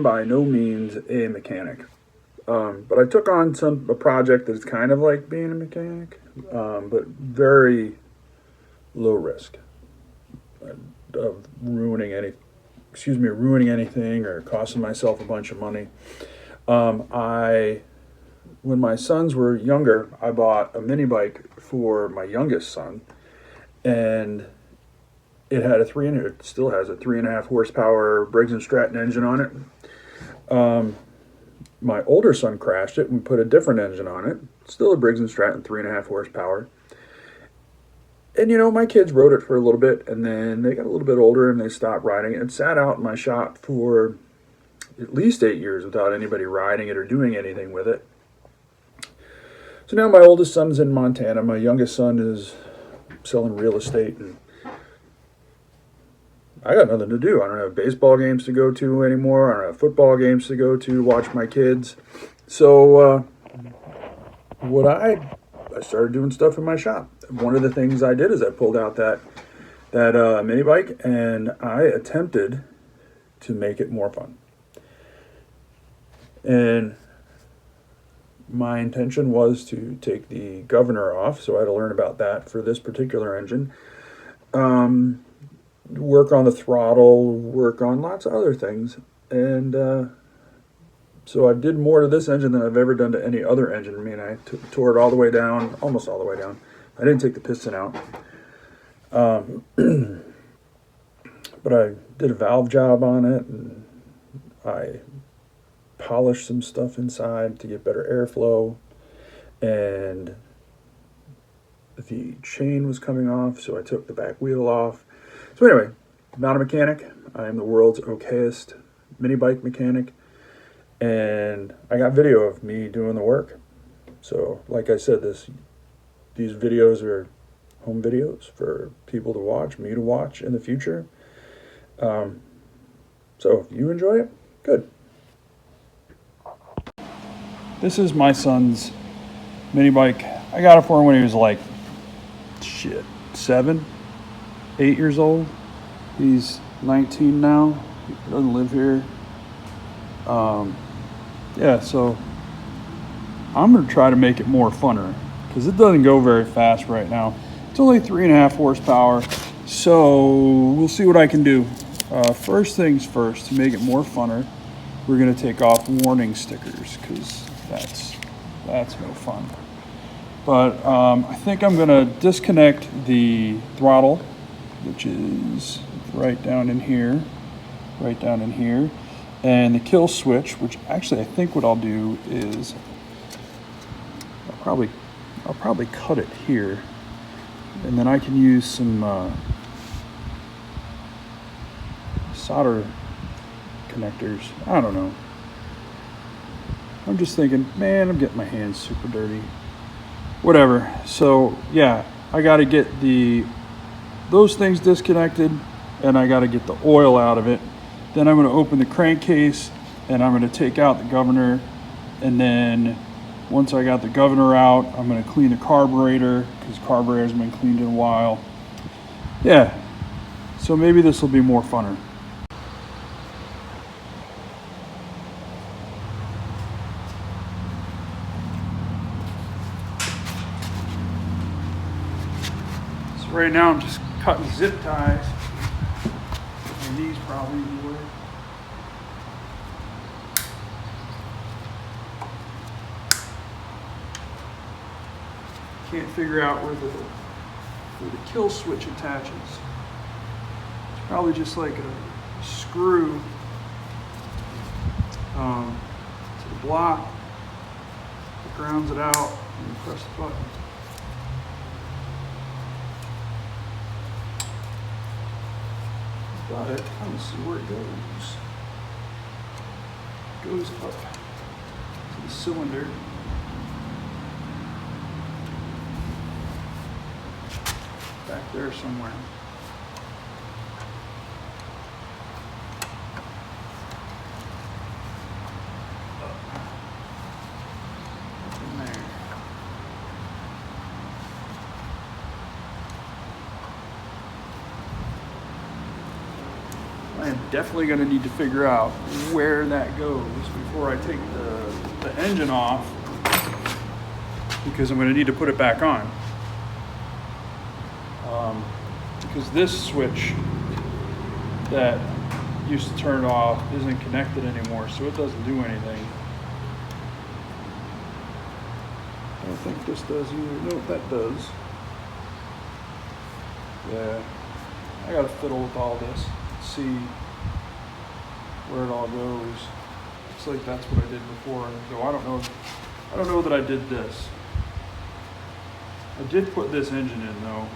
am by no means a mechanic, but I took on a project that's kind of like being a mechanic, but very low risk of ruining anything or costing myself a bunch of money. When my sons were younger, I bought a mini bike for my youngest son, and it had it still has a 3.5 horsepower Briggs & Stratton engine on it. My older son crashed it and we put a different engine on it, still a Briggs & Stratton 3.5 horsepower. And my kids rode it for a little bit, and then they got a little bit older and they stopped riding it. It sat out in my shop for at least 8 years without anybody riding it or doing anything with it. So now my oldest son's in Montana. My youngest son is selling real estate, and I got nothing to do. I don't have baseball games to go to anymore. I don't have football games to go to, watch my kids. So I started doing stuff in my shop. One of the things I did is I pulled out that mini bike, and I attempted to make it more fun. And my intention was to take the governor off, so I had to learn about that for this particular engine. Work on the throttle, work on lots of other things. And so I did more to this engine than I've ever done to any other engine. I mean, I tore it all the way down, almost all the way down. I didn't take the piston out. But I did a valve job on it, and I polished some stuff inside to get better airflow, and the chain was coming off, so I took the back wheel off. So anyway, I'm not a mechanic. I am the world's okayest mini bike mechanic, and I got video of me doing the work. So like I said, these videos are home videos for people to watch, me to watch in the future. So if you enjoy it, good. This is my son's mini bike. I got it for him when he was like, 7, 8 years old. He's 19 now. He doesn't live here. So I'm going to try to make it more funner because it doesn't go very fast right now. It's only 3.5 horsepower, so we'll see what I can do. First things first, to make it more funner, we're going to take off warning stickers because that's no fun. But I think I'm going to disconnect the throttle, which is right down in here, and the kill switch, which actually I think what I'll do is I'll probably cut it here, and then I can use some solder connectors. I don't know. I'm just thinking, man, I'm getting my hands super dirty. Whatever. So yeah, I got to get those things disconnected, and I got to get the oil out of it. Then I'm going to open the crankcase, and I'm going to take out the governor, and then once I got the governor out, I'm going to clean the carburetor because the carburetor hasn't been cleaned in a while. Yeah, so maybe this will be more funner. Right now I'm just cutting zip ties. And these probably would. Can't figure out where the kill switch attaches. It's probably just like a screw to the block that grounds it out, and you press the button. Got it. I don't see where it goes. It goes up to the cylinder. Back there somewhere. Up in there. I am definitely going to need to figure out where that goes before I take the engine off, because I'm going to need to put it back on. Because this switch that used to turn off isn't connected anymore, so it doesn't do anything. I don't think this does either. Nope, that does. Yeah, I gotta fiddle with all this, see where it all goes. Looks like that's what I did before. So I don't know that I did this. I did put this engine in though.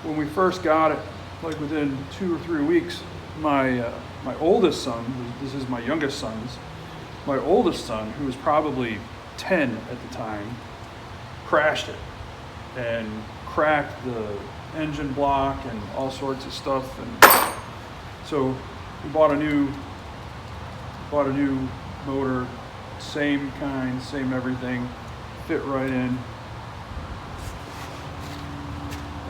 When we first got it, like within 2 or 3 weeks, my oldest son, this is my youngest son's, my oldest son, who was probably 10 at the time, crashed it and cracked the engine block and all sorts of stuff. And so we bought a new motor, same kind, same everything, fit right in.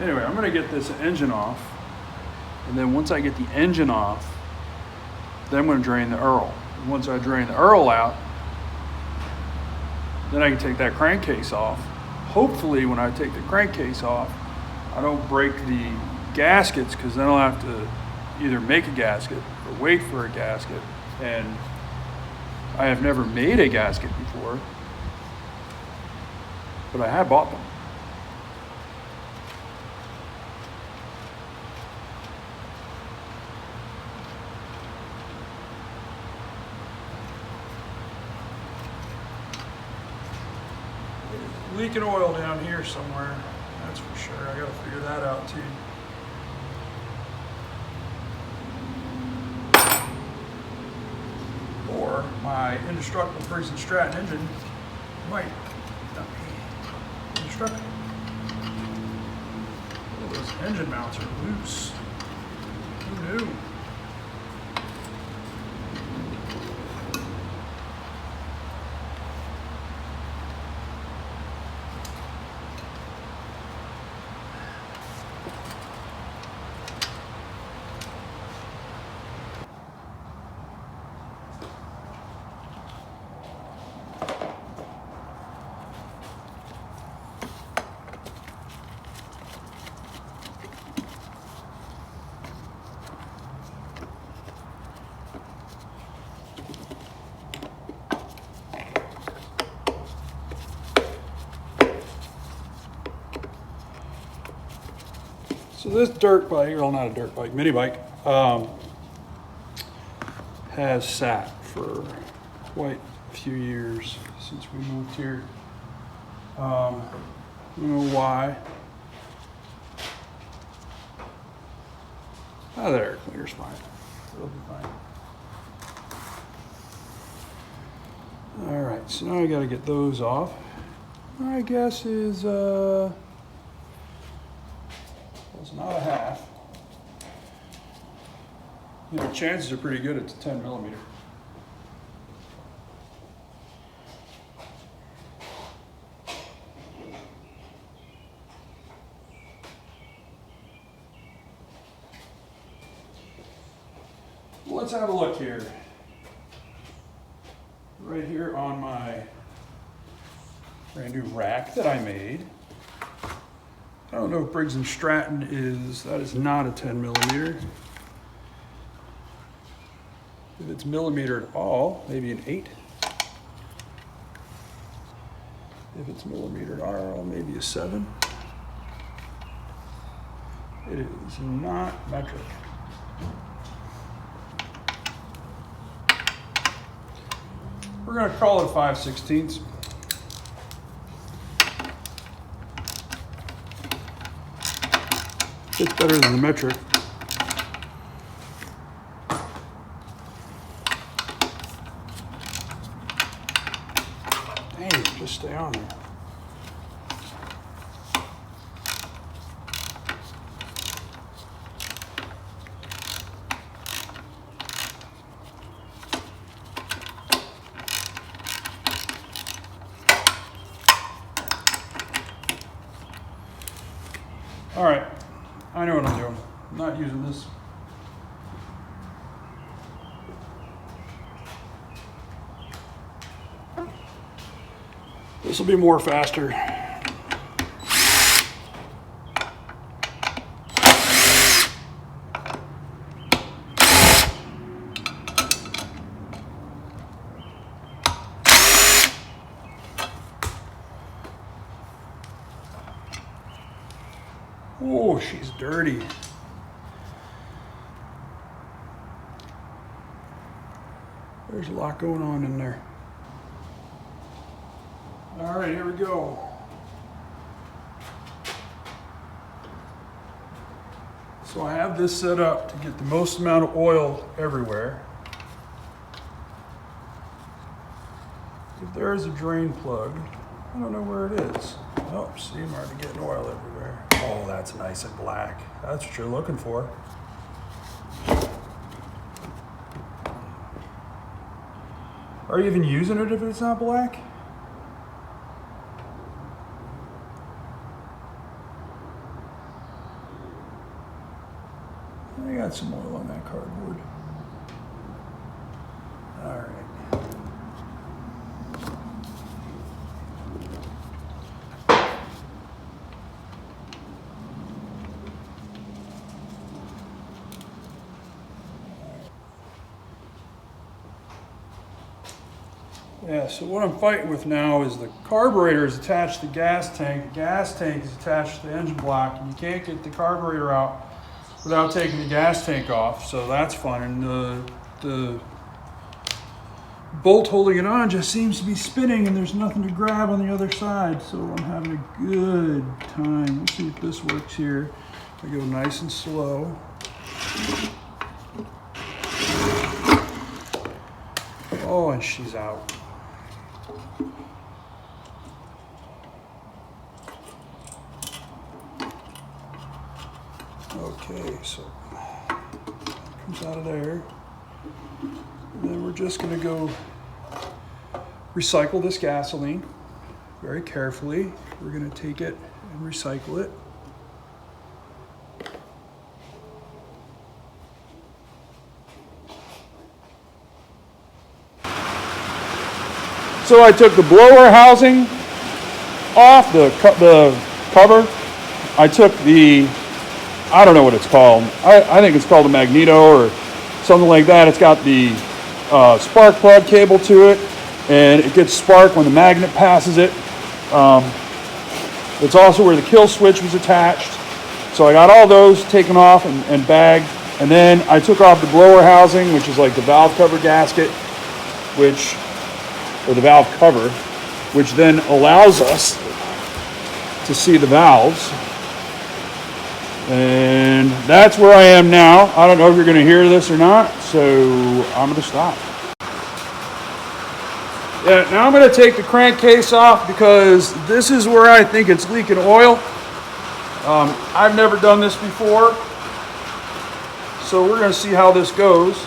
Anyway, I'm gonna get this engine off, and then once I get the engine off, then I'm gonna drain the Earl. And once I drain the Earl out, then I can take that crankcase off. Hopefully when I take the crankcase off, I don't break the gaskets, because then I'll have to either make a gasket or wait for a gasket. And I have never made a gasket before, but I have bought them. Leaking oil down here somewhere, that's for sure. I gotta figure that out too. Or my indestructible Briggs & Stratton engine might not be indestructible. Oh, those engine mounts are loose. Who knew? So this dirt bike, well, not a dirt bike, mini bike, has sat for quite a few years since we moved here. I don't know why. Oh, the air cleaner's fine. It'll be fine. All right, so now I got to get those off. My guess is it's not a half. You know, chances are pretty good it's a 10 millimeter. Let's have a look here. Right here on my brand new rack that I made. I don't know if Briggs & Stratton that is not a 10 millimeter. If it's millimeter at all, maybe an 8. If it's millimeter at all, maybe a 7. It is not metric. We're going to call it 5/16. It's better than the metric. Dang, just stay on there. All right, I know what I'm doing. I'm not using this This will be more faster. Oh, she's dirty. There's a lot going on in there. All right, here we go. So I have this set up to get the most amount of oil everywhere. If there is a drain plug, I don't know where it is. Oh, see, I'm already getting oil everywhere. Oh, that's nice and black. That's what you're looking for. Are you even using it if it's not black? I got some oil on that cardboard. All right. Yeah, so what I'm fighting with now is the carburetor is attached to the gas tank. The gas tank is attached to the engine block, and you can't get the carburetor out without taking the gas tank off, so that's fun. And the bolt holding it on just seems to be spinning, and there's nothing to grab on the other side, so I'm having a good time. Let's see if this works here. I go nice and slow. Oh, and she's out. Okay, so comes out of there. And then we're just going to go recycle this gasoline very carefully. We're going to take it and recycle it. So I took the blower housing off, the cover. I took the, I don't know what it's called. I think it's called a magneto or something like that. It's got the spark plug cable to it, and it gets spark when the magnet passes it. It's also where the kill switch was attached. So I got all those taken off and bagged. And then I took off the blower housing, which is like the valve cover gasket, or the valve cover, which then allows us to see the valves. And that's where I am now. I don't know if you're going to hear this or not, so I'm going to stop. Yeah, now I'm going to take the crankcase off because this is where I think it's leaking oil. I've never done this before, so we're going to see how this goes.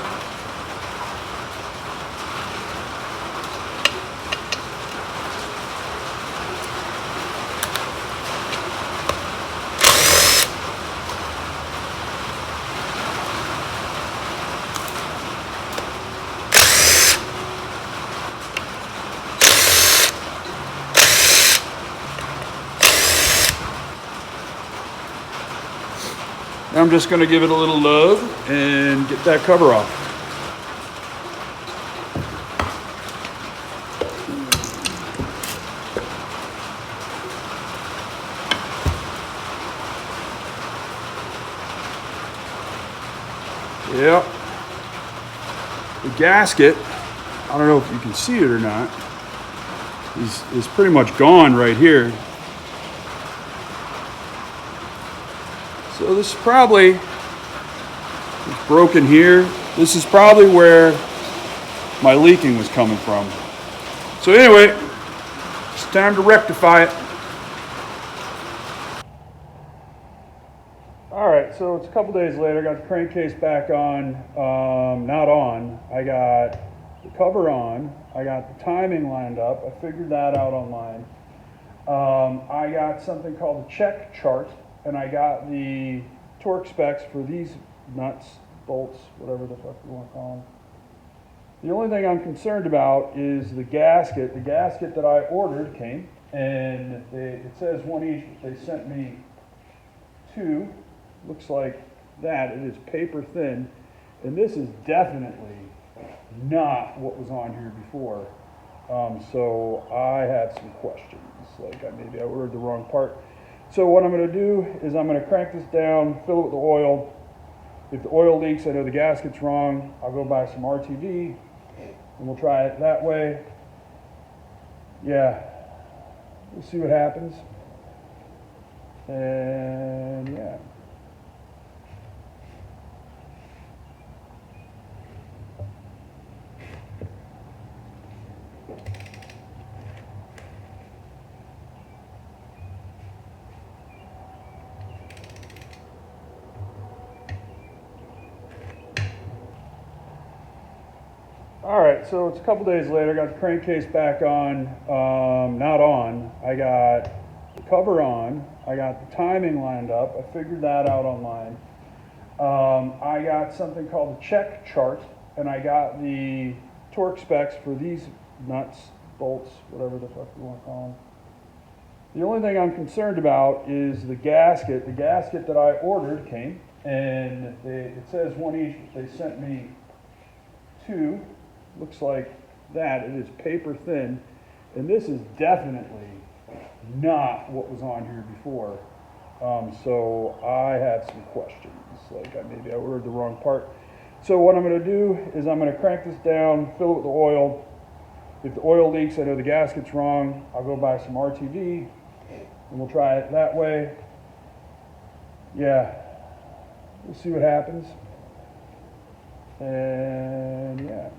I'm just going to give it a little love and get that cover off. Yep. The gasket, I don't know if you can see it or not, is pretty much gone right here. So this is probably, it's broken here. This is probably where my leaking was coming from. So anyway, it's time to rectify it. All right, so it's a couple days later. I got the crankcase back on, not on. I got the cover on. I got the timing lined up. I figured that out online. I got something called a check chart. And I got the torque specs for these nuts, bolts, whatever the fuck you want to call them. The only thing I'm concerned about is the gasket. The gasket that I ordered came, and it says one each, but they sent me two. Looks like that. It is paper thin, and this is definitely not what was on here before. So I have some questions, like maybe I ordered the wrong part. So what I'm going to do is I'm going to crank this down, fill it with the oil. If the oil leaks, I know the gasket's wrong, I'll go buy some RTV, and we'll try it that way. Yeah, we'll see what happens. And yeah. All right, so it's a couple days later. I got the crankcase back on, not on. I got the cover on. I got the timing lined up. I figured that out online. I got something called a check chart, and I got the torque specs for these nuts, bolts, whatever the fuck you want to call them. The only thing I'm concerned about is the gasket. The gasket that I ordered came, and it says one each, but they sent me two. Looks like that. It is paper thin, and this is definitely not what was on here before. So I have some questions, like maybe I ordered the wrong part. So what I'm going to do is I'm going to crank this down, fill it with the oil. If the oil leaks, I know the gasket's wrong, I'll go buy some RTV, and we'll try it that way. Yeah, we'll see what happens. And yeah.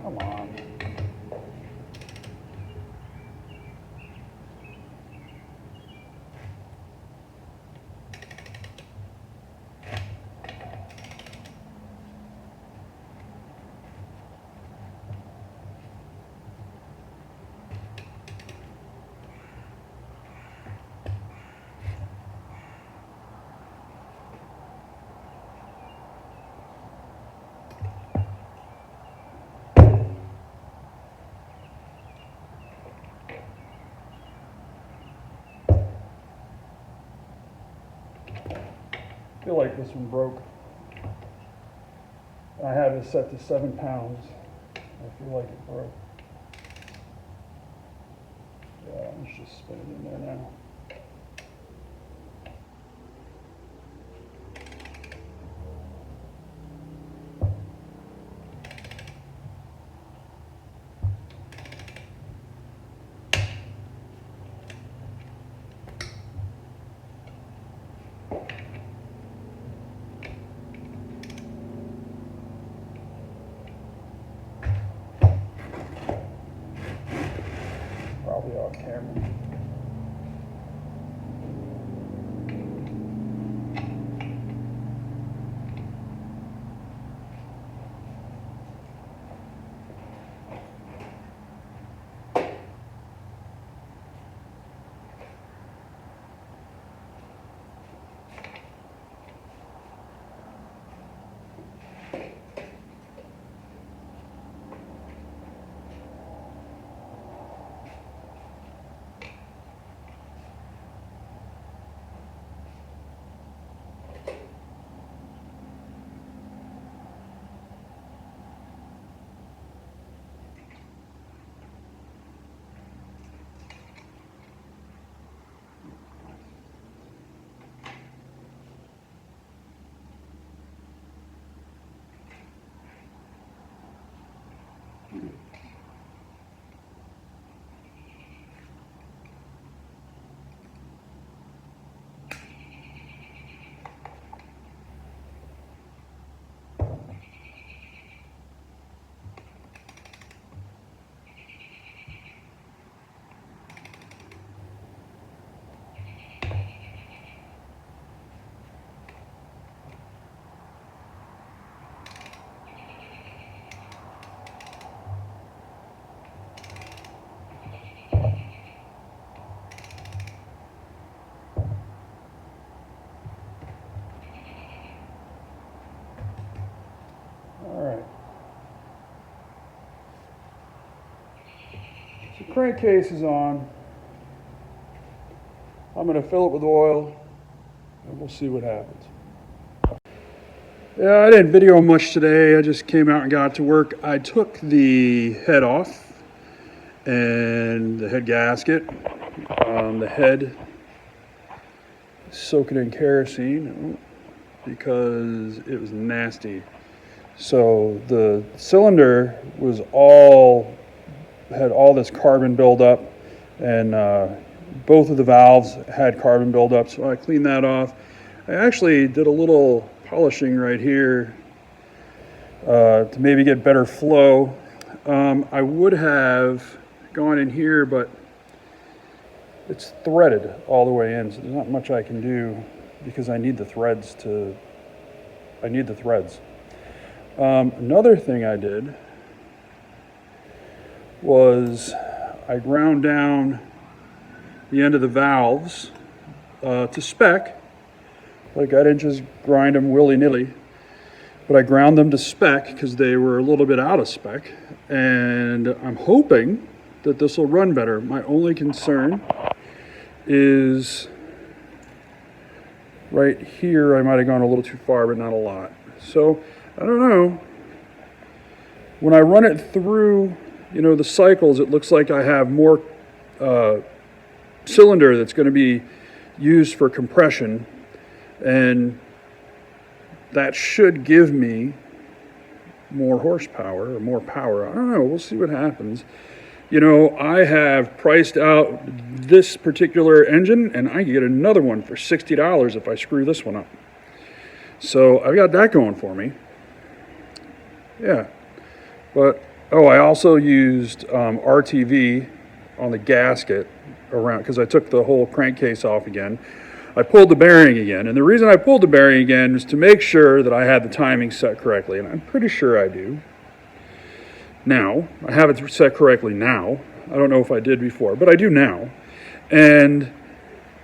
Come on. I feel like this one broke. I have it set to 7 pounds. I feel like it broke. Yeah, let's just spin it in there now. Probably off camera. crankcase is on. I'm going to fill it with oil, and we'll see what happens. Yeah, I didn't video much today. I just came out and got to work. I took the head off and the head gasket. The head soaking in kerosene because it was nasty. So the cylinder was had all this carbon buildup, and both of the valves had carbon buildup, so I cleaned that off. I actually did a little polishing right here to maybe get better flow. I would have gone in here, but it's threaded all the way in, so there's not much I can do because I need the threads. Another thing I did was I ground down the end of the valves to spec. Like, I didn't just grind them willy-nilly, but I ground them to spec because they were a little bit out of spec, and I'm hoping that this will run better. My only concern is right here. I might have gone a little too far, but not a lot. So I don't know. When I run it through, the cycles, it looks like I have more cylinder that's going to be used for compression, and that should give me more horsepower or more power. I don't know. We'll see what happens. I have priced out this particular engine, and I can get another one for $60 if I screw this one up. So I've got that going for me. Yeah. But, I also used RTV on the gasket around, because I took the whole crankcase off again. I pulled the bearing again, and the reason I pulled the bearing again was to make sure that I had the timing set correctly, and I'm pretty sure I do. Now, I have it set correctly now. I don't know if I did before, but I do now. And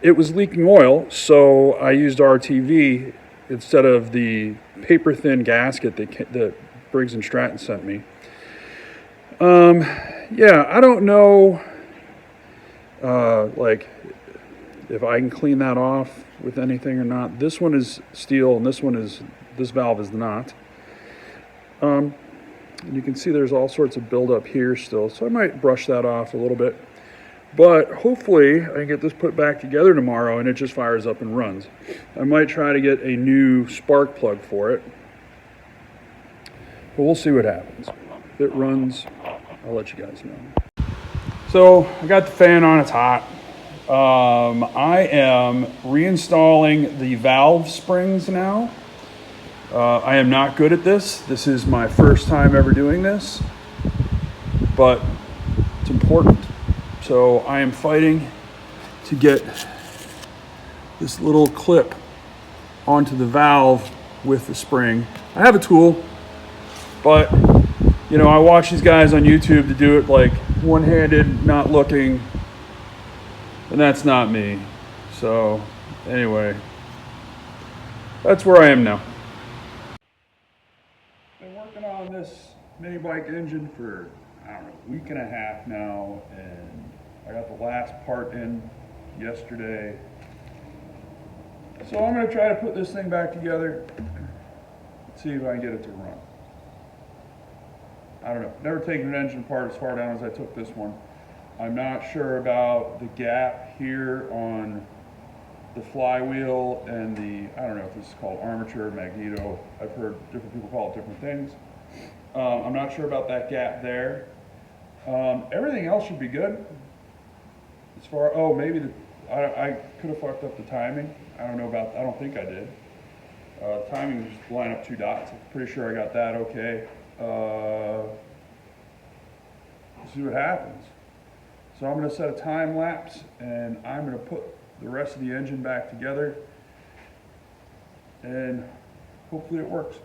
it was leaking oil, so I used RTV instead of the paper-thin gasket that Briggs & Stratton sent me. Yeah, I don't know, if I can clean that off with anything or not. This one is steel, and this valve is not. And you can see there's all sorts of buildup here still, so I might brush that off a little bit. But hopefully I can get this put back together tomorrow and it just fires up and runs. I might try to get a new spark plug for it, but we'll see what happens. If it runs, I'll let you guys know. So I got the fan on, it's hot. I am reinstalling the valve springs now. I am not good at this. This is my first time ever doing this, but it's important. So I am fighting to get this little clip onto the valve with the spring. I have a tool, but I watch these guys on YouTube to do it like one-handed, not looking, and that's not me. So anyway, that's where I am now. Been working on this mini bike engine for, a week and a half now, and I got the last part in yesterday. So I'm going to try to put this thing back together, see if I can get it to run. I don't know. Never taken an engine apart as far down as I took this one. I'm not sure about the gap here on the flywheel and I don't know if this is called armature or magneto. I've heard different people call it different things. I'm not sure about that gap there. Everything else should be good. As far, maybe I could have fucked up the timing. I don't think I did. Timing was just line up 2 dots. I'm pretty sure I got that okay. We'll see what happens. So I'm going to set a time lapse, and I'm going to put the rest of the engine back together, and hopefully it works.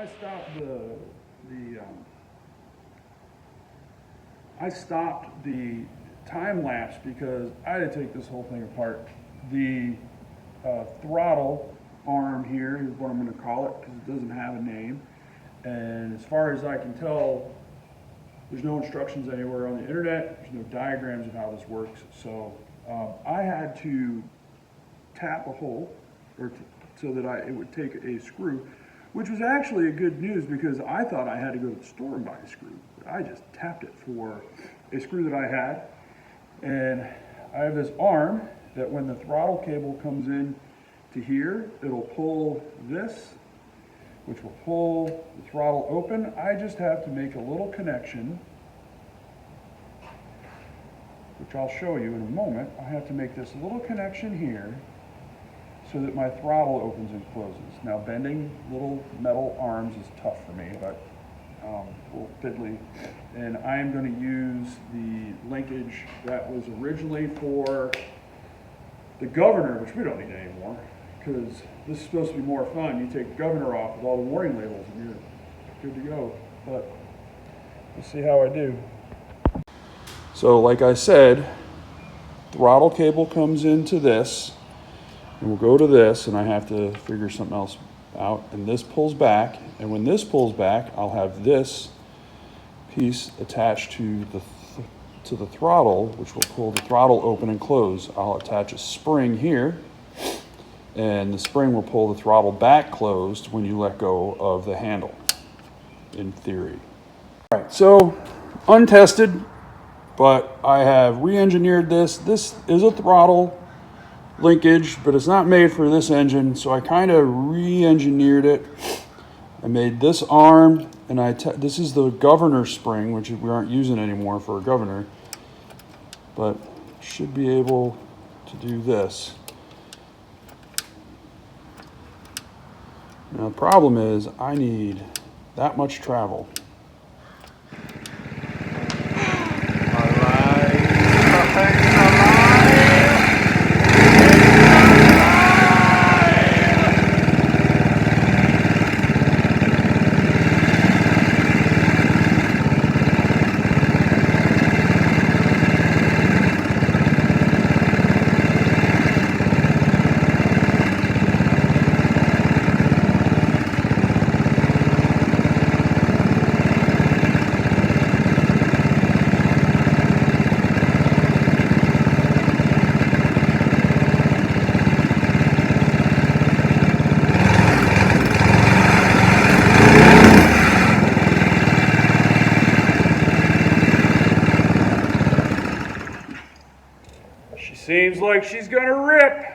I stopped the time lapse because I had to take this whole thing apart. The throttle arm here is what I'm going to call it because it doesn't have a name. And as far as I can tell, there's no instructions anywhere on the internet. There's no diagrams of how this works. So I had to tap a hole so that it would take a screw, which was actually a good news because I thought I had to go to the store and buy a screw. But I just tapped it for a screw that I had. And I have this arm that when the throttle cable comes in to here, it'll pull this, which will pull the throttle open. I just have to make a little connection, which I'll show you in a moment. I have to make this little connection here so that my throttle opens and closes. Now, bending little metal arms is tough for me, but a little fiddly. And I'm going to use the linkage that was originally for the governor, which we don't need anymore, because this is supposed to be more fun. You take the governor off with all the warning labels and you're good to go. But let's see how I do. So like I said, throttle cable comes into this, and we'll go to this, and I have to figure something else out, and this pulls back, and when this pulls back, I'll have this piece attached to the throttle, which will pull the throttle open and close. I'll attach a spring here, and the spring will pull the throttle back closed when you let go of the handle, in theory. All right, so untested, but I have re-engineered this. This is a throttle linkage, but it's not made for this engine, so I kind of re-engineered it. I made this arm, and this is the governor spring, which we aren't using anymore for a governor, but should be able to do this. Now the problem is I need that much travel. Seems like she's gonna rip.